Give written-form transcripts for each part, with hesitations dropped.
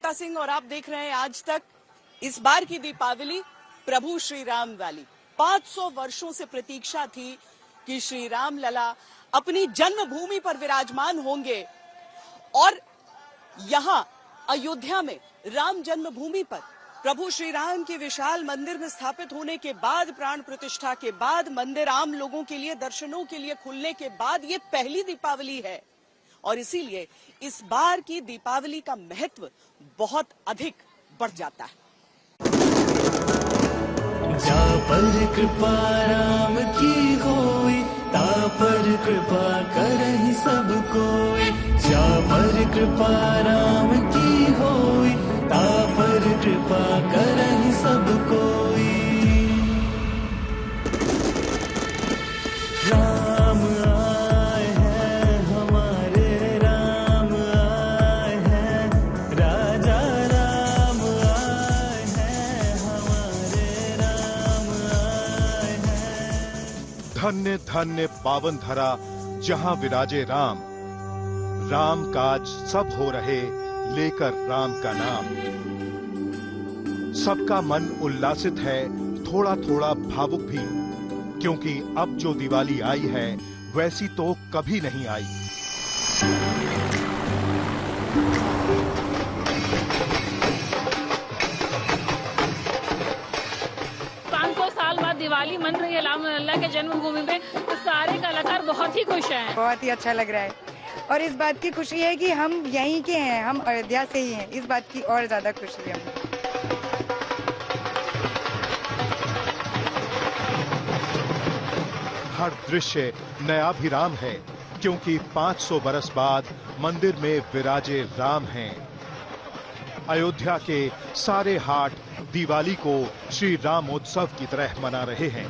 अलका सिंह और आप देख रहे हैं आज तक। इस बार की दीपावली प्रभु श्री राम वाली 500 वर्षों से प्रतीक्षा थी कि श्री राम लला अपनी जन्मभूमि पर विराजमान होंगे और यहाँ अयोध्या में राम जन्मभूमि पर प्रभु श्री राम के विशाल मंदिर में स्थापित होने के बाद, प्राण प्रतिष्ठा के बाद, मंदिर आम लोगों के लिए दर्शनों के लिए खुलने के बाद ये पहली दीपावली है और इसीलिए इस बार की दीपावली का महत्व बहुत अधिक बढ़ जाता है। जा पर कृपा राम की होई, ता पर कृपा करहि सब कोई। जा पर कृपा राम की होई, ता पर कृपा करहि सब कोई। राम आए हैं हमारे, राम आए हैं, राजा राम आए हैं हमारे, राम आए हैं। धन्य धन्य पावन धरा जहां विराजे राम, राम काज सब हो रहे लेकर राम का नाम। सबका मन उल्लासित है, थोड़ा थोड़ा भावुक भी, क्योंकि अब जो दिवाली आई है वैसी तो कभी नहीं आई। 500 साल बाद दिवाली मन रही है राम लला के जन्मभूमि पे, तो सारे कलाकार बहुत ही खुश हैं। बहुत ही अच्छा लग रहा है और इस बात की खुशी है कि हम यहीं के हैं, हम अयोध्या से ही हैं। इस बात की और ज्यादा खुशी है हमें। हर दृश्य नयाभिराम है, क्योंकि 500 बरस बाद मंदिर में विराजे राम हैं। अयोध्या के सारे हाट दिवाली को श्री रामोत्सव की तरह मना रहे हैं।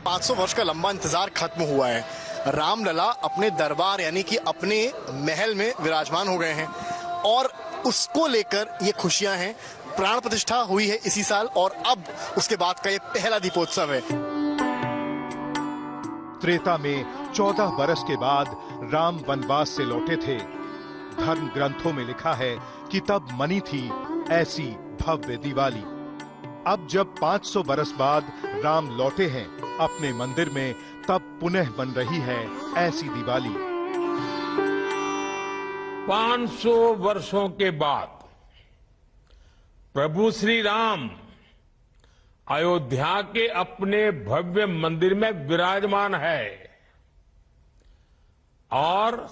500 वर्ष का लंबा इंतजार खत्म हुआ है। रामलला अपने दरबार यानी कि अपने महल में विराजमान हो गए हैं और उसको लेकर ये खुशियां हैं। प्राण प्रतिष्ठा हुई है इसी साल और अब उसके बाद का ये पहला दीपोत्सव है। त्रेता में 14 बरस के बाद राम वनवास से लौटे थे। धर्म ग्रंथों में लिखा है कि तब मनी थी ऐसी भव्य दिवाली। अब जब 500 बरस बाद राम लौटे हैं अपने मंदिर में, तब पुनः बन रही है ऐसी दिवाली। 500 वर्षों के बाद प्रभु श्री राम अयोध्या के अपने भव्य मंदिर में विराजमान है और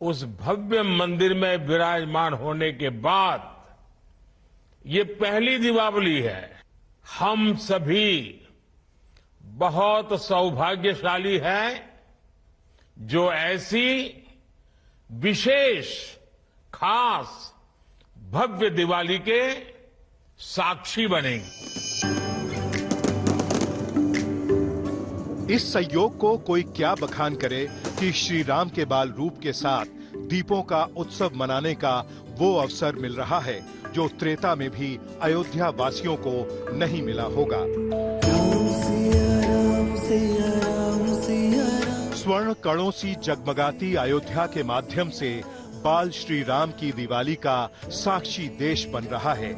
उस भव्य मंदिर में विराजमान होने के बाद ये पहली दीपावली है। हम सभी बहुत सौभाग्यशाली हैं जो ऐसी विशेष खास भव्य दिवाली के साक्षी बनेंगे। इस संयोग को कोई क्या बखान करे कि श्री राम के बाल रूप के साथ दीपों का उत्सव मनाने का वो अवसर मिल रहा है जो त्रेता में भी अयोध्या वासियों को नहीं मिला होगा। स्वर्ण कणों सी जगमगाती अयोध्या के माध्यम से बाल श्री राम की दिवाली का साक्षी देश बन रहा है।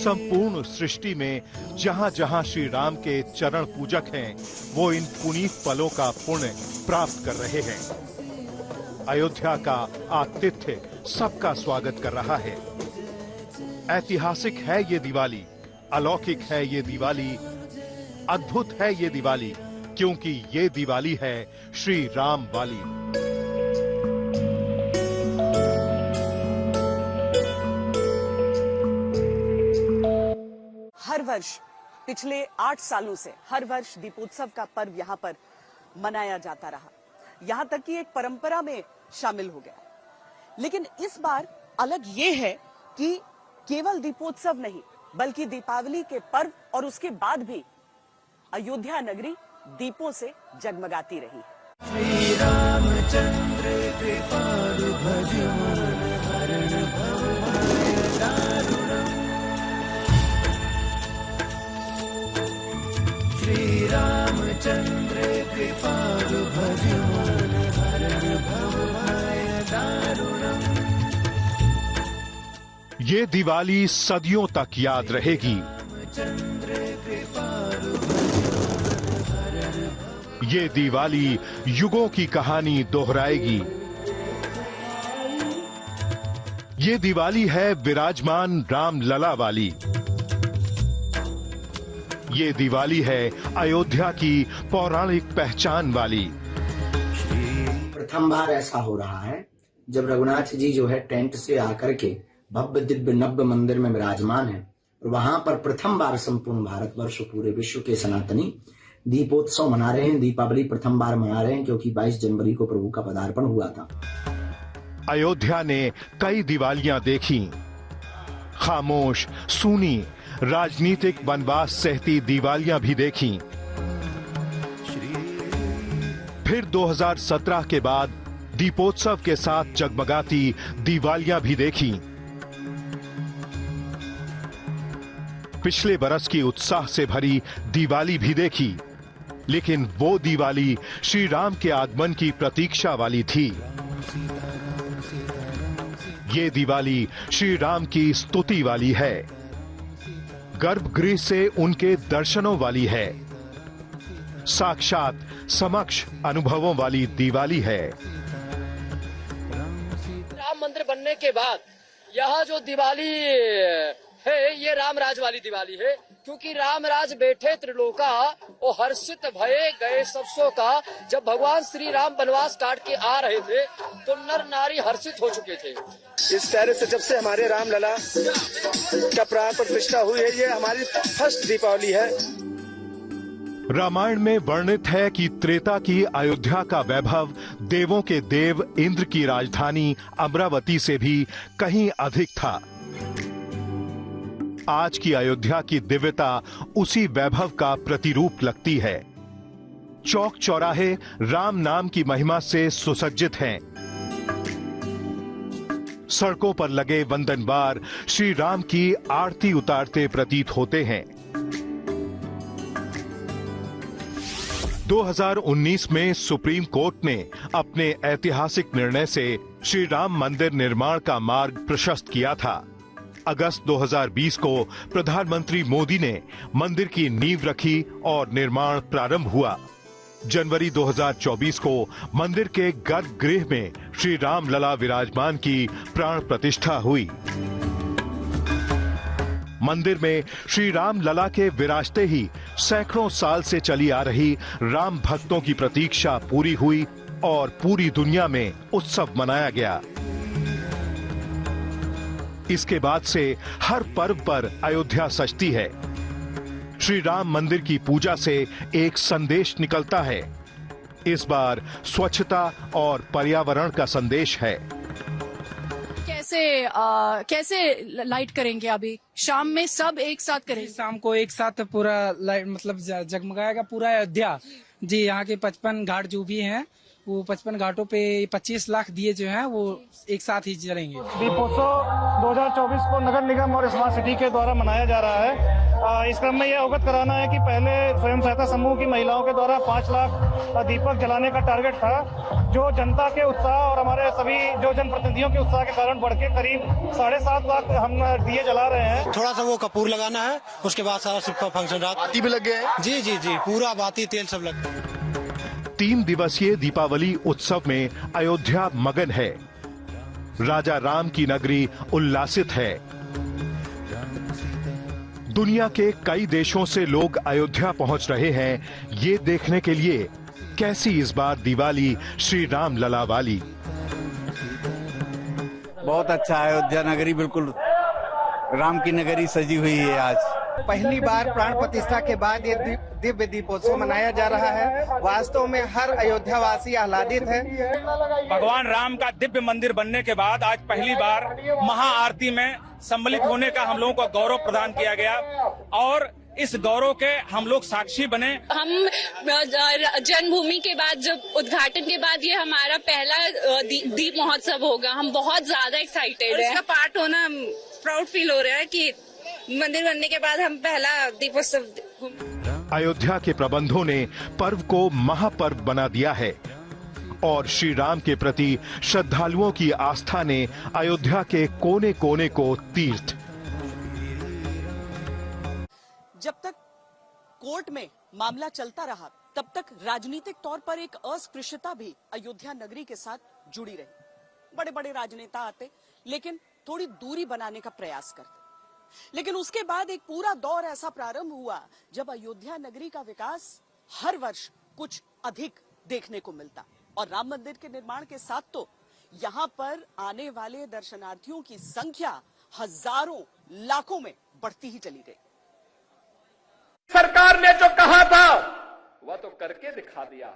संपूर्ण सृष्टि में जहां जहां श्री राम के चरण पूजक हैं, वो इन पुनीत पलों का पुण्य प्राप्त कर रहे हैं। अयोध्या का आतिथ्य सबका स्वागत कर रहा है। ऐतिहासिक है ये दिवाली, अलौकिक है ये दिवाली, अद्भुत है ये दिवाली, क्योंकि ये दिवाली है श्री राम वाली। हर वर्ष पिछले 8 सालों से हर वर्ष दीपोत्सव का पर्व यहाँ पर मनाया जाता रहा, यहाँ तक कि एक परंपरा में शामिल हो गया। लेकिन इस बार अलग ये है कि केवल दीपोत्सव नहीं बल्कि दीपावली के पर्व और उसके बाद भी अयोध्या नगरी दीपों से जगमगाती रही। श्री रामचंद्र कृपालु भज मन हरण भव भय दारुणम्। श्री रामचंद्र कृपालु भजमान हरर्भव भय दारुणम्। ये दिवाली सदियों तक याद रहेगी। ये दिवाली युगों की कहानी दोहराएगी। ये दिवाली है विराजमान राम लला वाली। ये दिवाली है अयोध्या की पौराणिक पहचान वाली। प्रथम बार ऐसा हो रहा है जब रघुनाथ जी जो है टेंट से आकर के भव्य दिव्य नव्य मंदिर में विराजमान है और वहां पर प्रथम बार संपूर्ण भारतवर्ष पूरे विश्व के सनातनी दीपोत्सव मना रहे हैं। दीपावली प्रथम बार मना रहे हैं क्योंकि 22 जनवरी को प्रभु का पदार्पण हुआ था। अयोध्या ने कई दिवालियां देखी, खामोश, सूनी, राजनीतिक वनवास सहती दिवालियां भी देखी। फिर 2017 के बाद दीपोत्सव के साथ जगमगाती दिवालियां भी देखी। पिछले बरस की उत्साह से भरी दिवाली भी देखी, लेकिन वो दिवाली श्री राम के आगमन की प्रतीक्षा वाली थी। ये दिवाली श्री राम की स्तुति वाली है, गर्भगृह से उनके दर्शनों वाली है, साक्षात समक्ष अनुभवों वाली दिवाली है। राम मंदिर बनने के बाद यह जो दिवाली है ये राम राज वाली दिवाली है, क्योंकि राम राज बैठे त्रिलोका वो हर्षित भये गए सब सो का। जब भगवान श्री राम वनवास काट के आ रहे थे तो नर नारी हर्षित हो चुके थे। इस तरह से जब से हमारे राम लला का प्राण प्रतिष्ठा हुई है, ये हमारी फर्स्ट दीपावली है। रामायण में वर्णित है कि त्रेता की अयोध्या का वैभव देवों के देव इंद्र की राजधानी अमरावती से भी कहीं अधिक था। आज की अयोध्या की दिव्यता उसी वैभव का प्रतिरूप लगती है। चौक चौराहे राम नाम की महिमा से सुसज्जित हैं। सड़कों पर लगे वंदनवार श्री राम की आरती उतारते प्रतीत होते हैं। 2019 में सुप्रीम कोर्ट ने अपने ऐतिहासिक निर्णय से श्री राम मंदिर निर्माण का मार्ग प्रशस्त किया था। अगस्त 2020 को प्रधानमंत्री मोदी ने मंदिर की नींव रखी और निर्माण प्रारंभ हुआ। जनवरी 2024 को मंदिर के गर्भगृह में श्री राम लला विराजमान की प्राण प्रतिष्ठा हुई। मंदिर में श्री राम लला के विराजते ही सैकड़ों साल से चली आ रही राम भक्तों की प्रतीक्षा पूरी हुई और पूरी दुनिया में उत्सव मनाया गया। इसके बाद से हर पर्व पर अयोध्या सजती है। श्री राम मंदिर की पूजा से एक संदेश निकलता है। इस बार स्वच्छता और पर्यावरण का संदेश है। कैसे लाइट करेंगे? अभी शाम में सब एक साथ करेंगे। शाम को एक साथ पूरा लाइट मतलब जगमगाएगा पूरा अयोध्या जी। यहाँ के 55 घाट जो भी हैं वो 55 घाटों पे 25 लाख दिए जो हैं वो एक साथ ही जलेंगे। दीपोत्सव 2024 को नगर निगम और स्मार्ट सिटी के द्वारा मनाया जा रहा है। इस क्रम में यह अवगत कराना है कि पहले स्वयं सहायता समूह की महिलाओं के द्वारा 5 लाख दीपक जलाने का टारगेट था, जो जनता के उत्साह और हमारे सभी जो जनप्रतिनिधियों के उत्साह के कारण बढ़ के करीब 7.5 लाख हम दिए जला रहे हैं। थोड़ा सा वो कपूर लगाना है, उसके बाद सारा सिर्फ फंक्शन रात बाती भी लग गए हैं। जी पूरा बाती तेल सब लग गया। 3 दिवसीय दीपावली उत्सव में अयोध्या मगन है। राजा राम की नगरी उल्लासित है। दुनिया के कई देशों से लोग अयोध्या पहुंच रहे हैं ये देखने के लिए कैसी इस बार दिवाली श्री राम लला वाली। बहुत अच्छा अयोध्या नगरी बिल्कुल राम की नगरी सजी हुई है। आज पहली बार प्राण प्रतिष्ठा के बाद ये दिव्य दीपोत्सव मनाया जा रहा है। वास्तव में हर अयोध्यावासी आह्लादित है। भगवान राम का दिव्य मंदिर बनने के बाद आज पहली बार महाआरती में सम्मिलित होने का हम लोगों को गौरव प्रदान किया गया और इस गौरव के हम लोग साक्षी बने। हम जन्मभूमि के बाद जब उद्घाटन के बाद ये हमारा पहला दीप महोत्सव होगा। हम बहुत ज्यादा एक्साइटेड हैं। इसका पार्ट होना प्राउड फील हो रहा है कि मंदिर बनने के बाद हम पहला दीपोत्सव। अयोध्या के प्रबंधों ने पर्व को महापर्व बना दिया है और श्री राम के प्रति श्रद्धालुओं की आस्था ने अयोध्या के कोने कोने को तीर्थ। जब तक कोर्ट में मामला चलता रहा तब तक राजनीतिक तौर पर एक अस्पृश्यता भी अयोध्या नगरी के साथ जुड़ी रही। बड़े बड़े राजनेता आते लेकिन थोड़ी दूरी बनाने का प्रयास करते। लेकिन उसके बाद एक पूरा दौर ऐसा प्रारंभ हुआ जब अयोध्या नगरी का विकास हर वर्ष कुछ अधिक देखने को मिलता और राम मंदिर के निर्माण के साथ तो यहाँ पर आने वाले दर्शनार्थियों की संख्या हजारों लाखों में बढ़ती ही चली गई। सरकार ने जो कहा था वह तो करके दिखा दिया।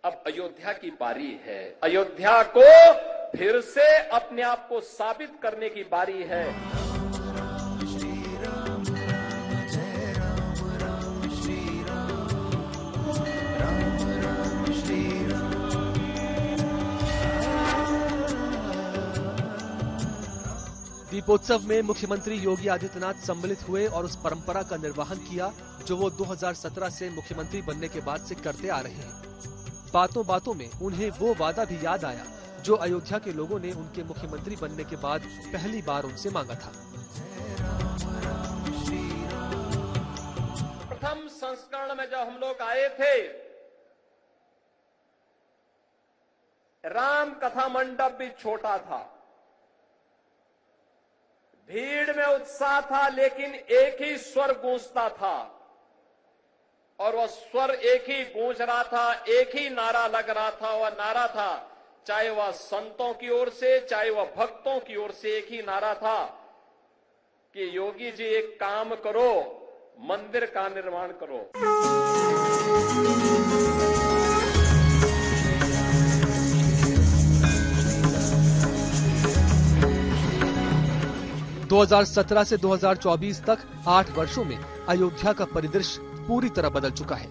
अब अयोध्या की बारी है। अयोध्या को फिर से अपने आप को साबित करने की बारी है। दीपोत्सव में मुख्यमंत्री योगी आदित्यनाथ सम्मिलित हुए और उस परंपरा का निर्वहन किया जो वो 2017 से मुख्यमंत्री बनने के बाद से करते आ रहे हैं। बातों बातों में उन्हें वो वादा भी याद आया जो अयोध्या के लोगों ने उनके मुख्यमंत्री बनने के बाद पहली बार उनसे मांगा था। प्रथम संस्करण में जब हम लोग आए थे, राम कथा मंडप भी छोटा था, भीड़ में उत्साह था, लेकिन एक ही स्वर गूंजता था और वह स्वर एक ही गूंज रहा था, एक ही नारा लग रहा था। वह नारा था, चाहे वह संतों की ओर से चाहे वह भक्तों की ओर से, एक ही नारा था कि योगी जी एक काम करो, मंदिर का निर्माण करो। 2017 से 2024 तक 8 वर्षों में अयोध्या का परिदृश्य पूरी तरह बदल चुका है।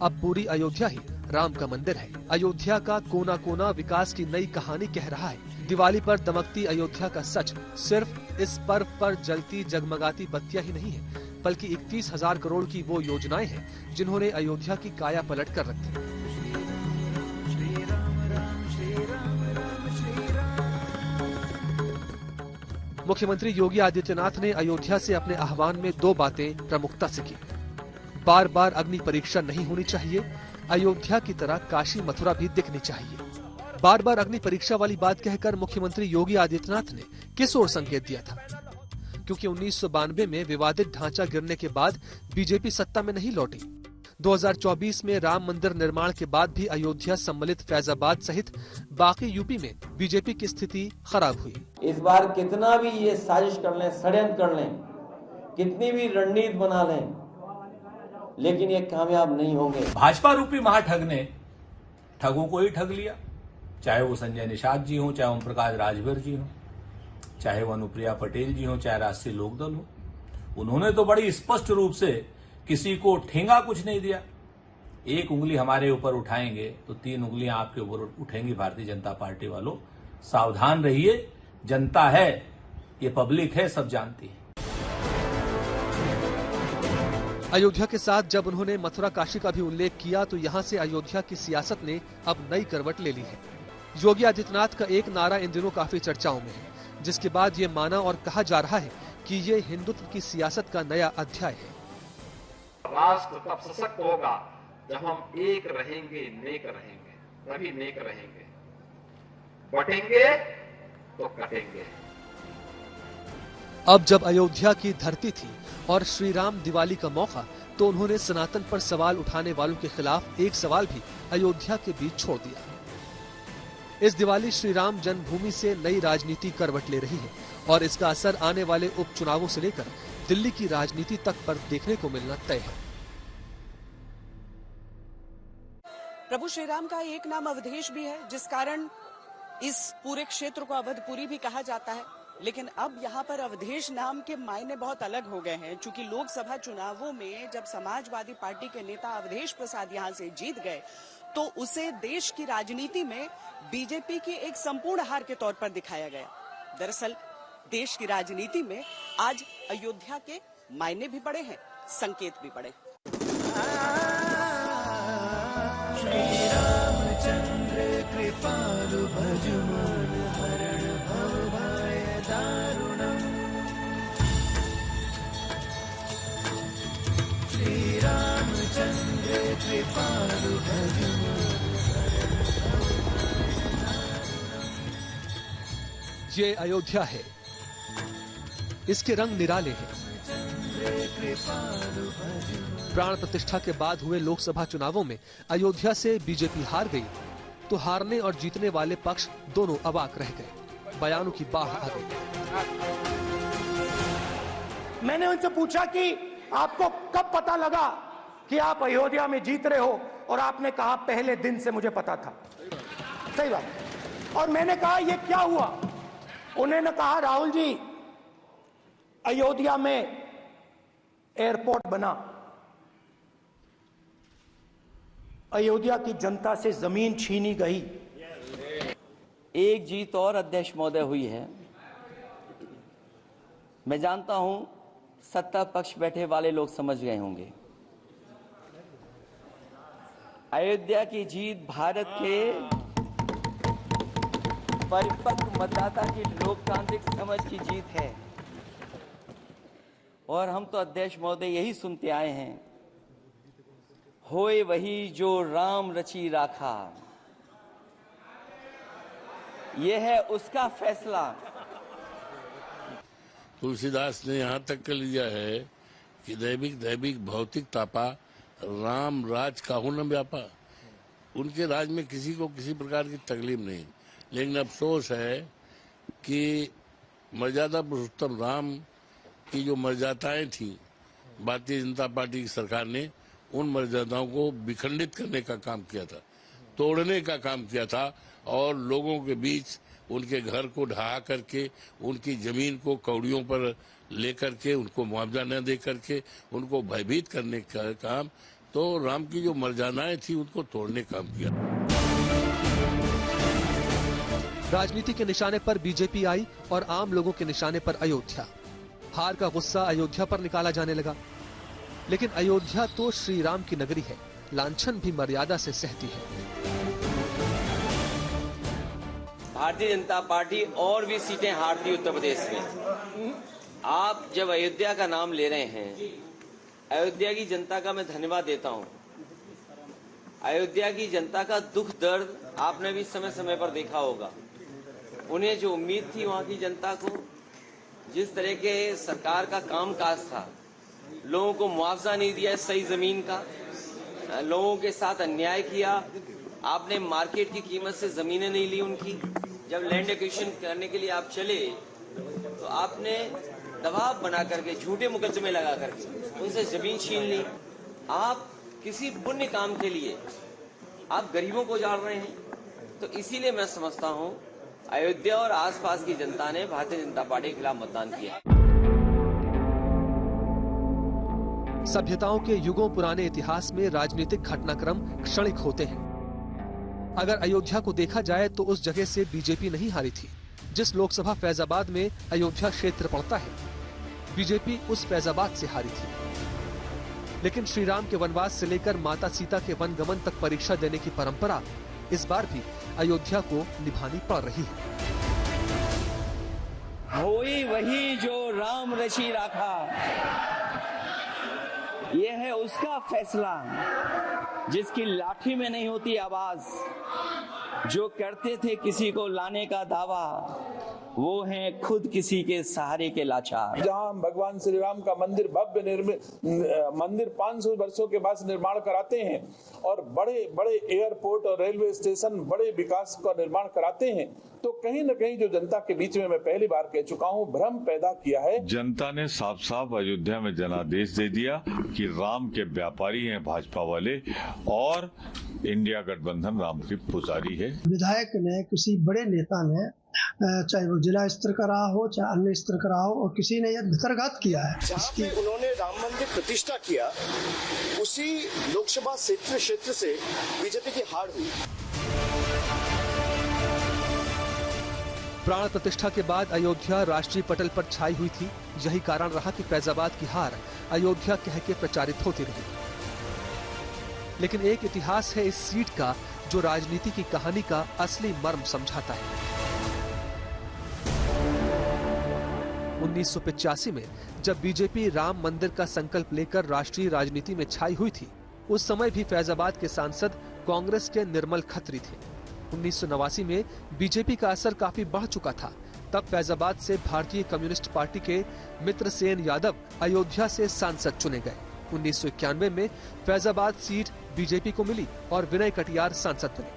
अब पूरी अयोध्या ही राम का मंदिर है। अयोध्या का कोना कोना विकास की नई कहानी कह रहा है। दिवाली पर दमकती अयोध्या का सच सिर्फ इस पर्व पर जलती जगमगाती बत्तियां ही नहीं है, बल्कि 31,000 करोड़ की वो योजनाएं हैं जिन्होंने अयोध्या की काया पलट कर रखी। मुख्यमंत्री योगी आदित्यनाथ ने अयोध्या से अपने आह्वान में 2 बातें प्रमुखता से की। बार बार अग्नि परीक्षा नहीं होनी चाहिए, अयोध्या की तरह काशी मथुरा भी दिखनी चाहिए। बार बार अग्नि परीक्षा वाली बात कहकर मुख्यमंत्री योगी आदित्यनाथ ने किस ओर संकेत दिया था? क्योंकि 1992 में विवादित ढांचा गिरने के बाद बीजेपी सत्ता में नहीं लौटी। 2024 में राम मंदिर निर्माण के बाद भी अयोध्या सम्मिलित फैजाबाद सहित बाकी यूपी में बीजेपी की स्थिति खराब हुई। इस बार कितना भी ये साजिश कर लें, षड्यंत्र कर लें, कितनी भी रणनीति बना लें, लेकिन ये कामयाब नहीं होंगे। भाजपा रूपी महाठग ने ठगों को ही ठग लिया, चाहे वो संजय निषाद जी हो, चाहे ओम प्रकाश राजभर जी हो, चाहे वो अनुप्रिया पटेल जी हो, चाहे राष्ट्रीय लोकदल हो। उन्होंने तो बड़ी स्पष्ट रूप से किसी को ठेंगा कुछ नहीं दिया। एक उंगली हमारे ऊपर उठाएंगे तो 3 उंगलियां आपके ऊपर उठेंगी भारतीय जनता पार्टी वालों। सावधान रहिए, जनता है, ये पब्लिक है, सब जानती है। अयोध्या के साथ जब उन्होंने मथुरा काशी का भी उल्लेख किया तो यहाँ से अयोध्या की सियासत ने अब नई करवट ले ली है। योगी आदित्यनाथ का एक नारा इन दिनों काफी चर्चाओं में है, जिसके बाद ये माना और कहा जा रहा है कि ये हिंदुत्व की सियासत का नया अध्याय है। राष्ट्र तब सशक्त होगा जब हम एक रहेंगे, नेक रहेंगे, तभी नेक रहेंगे। बटेंगे तो कटेंगे। अब जब अयोध्या की धरती थी और श्री राम दिवाली का मौका, तो उन्होंने सनातन पर सवाल उठाने वालों के खिलाफ एक सवाल भी अयोध्या के बीच छोड़ दिया। इस दिवाली श्री राम जन्मभूमि से नई राजनीति करवट ले रही है और इसका असर आने वाले उपचुनावों से लेकर दिल्ली की राजनीति तक पर देखने को मिलना तय है। प्रभु श्री राम का एक नाम अवधेश भी है, जिस कारण इस पूरे क्षेत्र को अवधपुरी भी कहा जाता है। लेकिन अब यहाँ पर अवधेश नाम के मायने बहुत अलग हो गए हैं, क्योंकि लोकसभा चुनावों में जब समाजवादी पार्टी के नेता अवधेश प्रसाद यहाँ से जीत गए तो उसे देश की राजनीति में बीजेपी की एक संपूर्ण हार के तौर पर दिखाया गया। दरअसल देश की राजनीति में आज अयोध्या के मायने भी बड़े हैं, संकेत भी बड़े। श्री रामचंद्र कृपालु भज मन हरण भव भय दारुणम् श्री रामचंद्र कृपालु भज ये अयोध्या है, इसके रंग निराले हैं। प्राण प्रतिष्ठा के बाद हुए लोकसभा चुनावों में अयोध्या से बीजेपी हार गई तो हारने और जीतने वाले पक्ष दोनों अवाक रह गए। बयानों की बाढ़ आ गई। मैंने उनसे पूछा कि आपको कब पता लगा कि आप अयोध्या में जीत रहे हो, और आपने कहा पहले दिन से मुझे पता था। सही बात। और मैंने कहा ये क्या हुआ? उन्होंने कहा राहुल जी, अयोध्या में एयरपोर्ट बना, अयोध्या की जनता से जमीन छीनी गई। एक जीत और अध्यक्ष महोदय हुई है। मैं जानता हूं सत्ता पक्ष बैठे वाले लोग समझ गए होंगे। अयोध्या की जीत भारत के परिपक्व मतदाता की लोकतांत्रिक समझ की जीत है, और हम तो अध्यक्ष महोदय यही सुनते आए हैं, होए वही जो राम रची राखा। यह है उसका फैसला। तुलसीदास ने यहाँ तक कर लिया है कि दैविक दैविक भौतिक तापा राम राज काहू न व्यापा। उनके राज में किसी को किसी प्रकार की तकलीफ नहीं, लेकिन अफसोस है कि मर्यादा पुरुषोत्तम राम की जो मर्यादाएं थी, भारतीय जनता पार्टी की सरकार ने उन मर्यादाओं को विखंडित करने का काम किया था, तोड़ने का काम किया था, और लोगों के बीच उनके घर को ढहा करके, उनकी जमीन को कौड़ियों पर लेकर के, उनको मुआवजा न दे करके उनको भयभीत करने का काम, तो राम की जो मर्यादाएं थी उनको तोड़ने का काम किया। राजनीति के निशाने पर बीजेपी आई और आम लोगों के निशाने पर अयोध्या। हार का गुस्सा अयोध्या पर निकाला जाने लगा, लेकिन अयोध्या तो श्री राम की नगरी है, लांछन भी मर्यादा से सहती है। भारतीय जनता पार्टी और भी सीटें हारती उत्तर प्रदेश में। आप जब अयोध्या का नाम ले रहे हैं, अयोध्या की जनता का मैं धन्यवाद देता हूं। अयोध्या की जनता का दुख दर्द आपने भी समय समय पर देखा होगा। उन्हें जो उम्मीद थी वहां की जनता को, जिस तरह के सरकार का कामकाज था, लोगों को मुआवजा नहीं दिया सही जमीन का, लोगों के साथ अन्याय किया, आपने मार्केट की कीमत से जमीनें नहीं ली उनकी। जब लैंड एक्विजिशन करने के लिए आप चले तो आपने दबाव बना करके, झूठे मुकदमे लगा करके उनसे जमीन छीन ली। आप किसी पुण्य काम के लिए आप गरीबों को जान रहे हैं। तो इसीलिए मैं समझता हूं अयोध्या और आसपास की जनता ने भारतीय जनता पार्टी के खिलाफ मतदान किया। सभ्यताओं के युगों पुराने इतिहास में राजनीतिक घटनाक्रम क्षणिक होते हैं। अगर अयोध्या को देखा जाए तो उस जगह से बीजेपी नहीं हारी थी। जिस लोकसभा फैजाबाद में अयोध्या क्षेत्र पड़ता है, बीजेपी उस फैजाबाद से हारी थी। लेकिन श्री राम के वनवास से लेकर माता सीता के वनगमन तक परीक्षा देने की परंपरा इस बार भी अयोध्या को निभानी पड़ रही है। होई वही जो राम रची राखा, यह है उसका फैसला। जिसकी लाठी में नहीं होती आवाज, जो करते थे किसी को लाने का दावा, वो हैं खुद किसी के सहारे के लाचार। जहां भगवान श्री राम का मंदिर भव्य मंदिर 500 वर्षों के बाद निर्माण कराते हैं, और बड़े बड़े एयरपोर्ट और रेलवे स्टेशन, बड़े विकास का निर्माण कराते हैं, तो कहीं न कहीं जो जनता के बीच में मैं पहली बार कह चुका हूं, भ्रम पैदा किया है। जनता ने साफ साफ अयोध्या में जनादेश दे दिया कि राम के व्यापारी हैं भाजपा वाले, और इंडिया गठबंधन राम की पुजारी है। विधायक ने, किसी बड़े नेता ने, चाहे वो जिला स्तर का रहा हो चाहे अन्य स्तर का रहा हो, और किसी ने यह भितरघात किया है। जहाँ पे उन्होंने राम मंदिर प्रतिष्ठा किया, उसी लोकसभा क्षेत्र से बीजेपी की हार हुई। प्राण प्रतिष्ठा के बाद अयोध्या राष्ट्रीय पटल पर छाई हुई थी। यही कारण रहा कि फैजाबाद की हार अयोध्या कह के प्रचारित होती रही। लेकिन एक इतिहास है इस सीट का जो राजनीति की कहानी का असली मर्म समझाता है। 1985 में जब बीजेपी राम मंदिर का संकल्प लेकर राष्ट्रीय राजनीति में छाई हुई थी, उस समय भी फैजाबाद के सांसद कांग्रेस के निर्मल खत्री थे। 1989 में बीजेपी का असर काफी बढ़ चुका था। तब फैजाबाद से भारतीय कम्युनिस्ट पार्टी के मित्रसेन यादव अयोध्या से सांसद चुने गए। 1991 में फैजाबाद सीट बीजेपी को मिली और विनय कटियार सांसद बने।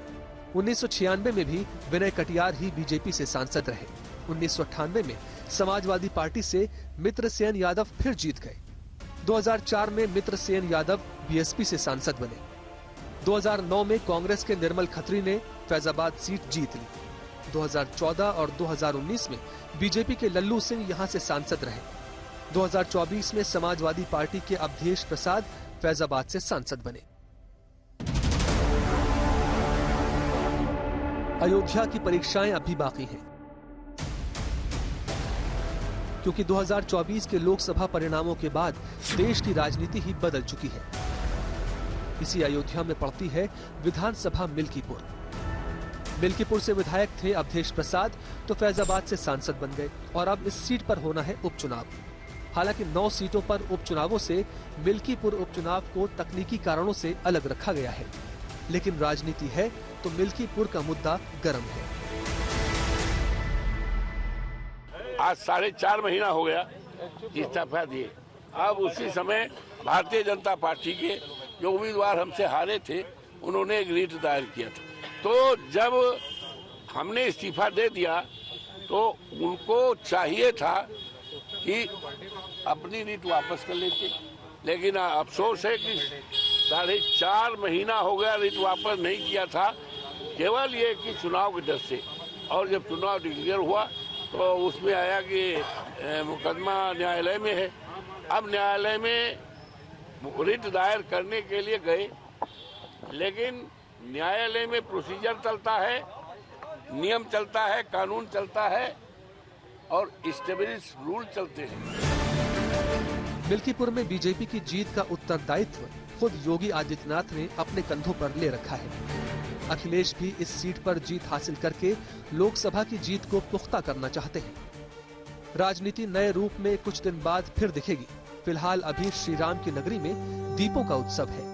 1996 में भी विनय कटियार ही बीजेपी से सांसद रहे। 1998 में समाजवादी पार्टी से मित्रसेन यादव फिर जीत गए। 2004 में मित्रसेन यादव बीएसपी से सांसद बने। 2009 में कांग्रेस के निर्मल खत्री ने फैजाबाद सीट जीत ली। 2014 और 2019 में बीजेपी के लल्लू सिंह यहां से सांसद रहे। 2024 में समाजवादी पार्टी के अवधेश प्रसाद फैजाबाद से सांसद बने। अयोध्या की परीक्षाएं अभी बाकी हैं, क्योंकि 2024 के लोकसभा परिणामों के बाद देश की राजनीति ही बदल चुकी है। इसी अयोध्या में पड़ती है विधानसभा मिल्कीपुर। मिल्कीपुर से विधायक थे अवधेश प्रसाद, तो फैजाबाद से सांसद बन गए और अब इस सीट पर होना है उपचुनाव। हालांकि 9 सीटों पर उपचुनावों से मिल्कीपुर उपचुनाव को तकनीकी कारणों से अलग रखा गया है, लेकिन राजनीति है तो मिल्कीपुर का मुद्दा गर्म है। आज 4.5 महीना हो गया इस्तीफा दिए। अब उसी समय भारतीय जनता पार्टी के जो उम्मीदवार हमसे हारे थे, उन्होंने एक रीट दायर किया था। तो जब हमने इस्तीफा दे दिया तो उनको चाहिए था कि अपनी रीट वापस कर लेते, लेकिन अफसोस है कि 4.5 महीना हो गया रीट वापस नहीं किया था, केवल ये कि चुनाव के डर से। और जब चुनाव डिक्लेयर हुआ तो उसमें आया कि मुकदमा न्यायालय में है। अब न्यायालय में रिट दायर करने के लिए गए, लेकिन न्यायालय में प्रोसीजर चलता है, नियम चलता है, कानून चलता है और एस्टेब्लिश रूल चलते हैं। मिल्कीपुर में बीजेपी की जीत का उत्तरदायित्व खुद योगी आदित्यनाथ ने अपने कंधों पर ले रखा है। अखिलेश भी इस सीट पर जीत हासिल करके लोकसभा की जीत को पुख्ता करना चाहते हैं। राजनीति नए रूप में कुछ दिन बाद फिर दिखेगी। फिलहाल अभी श्री राम की नगरी में दीपों का उत्सव है।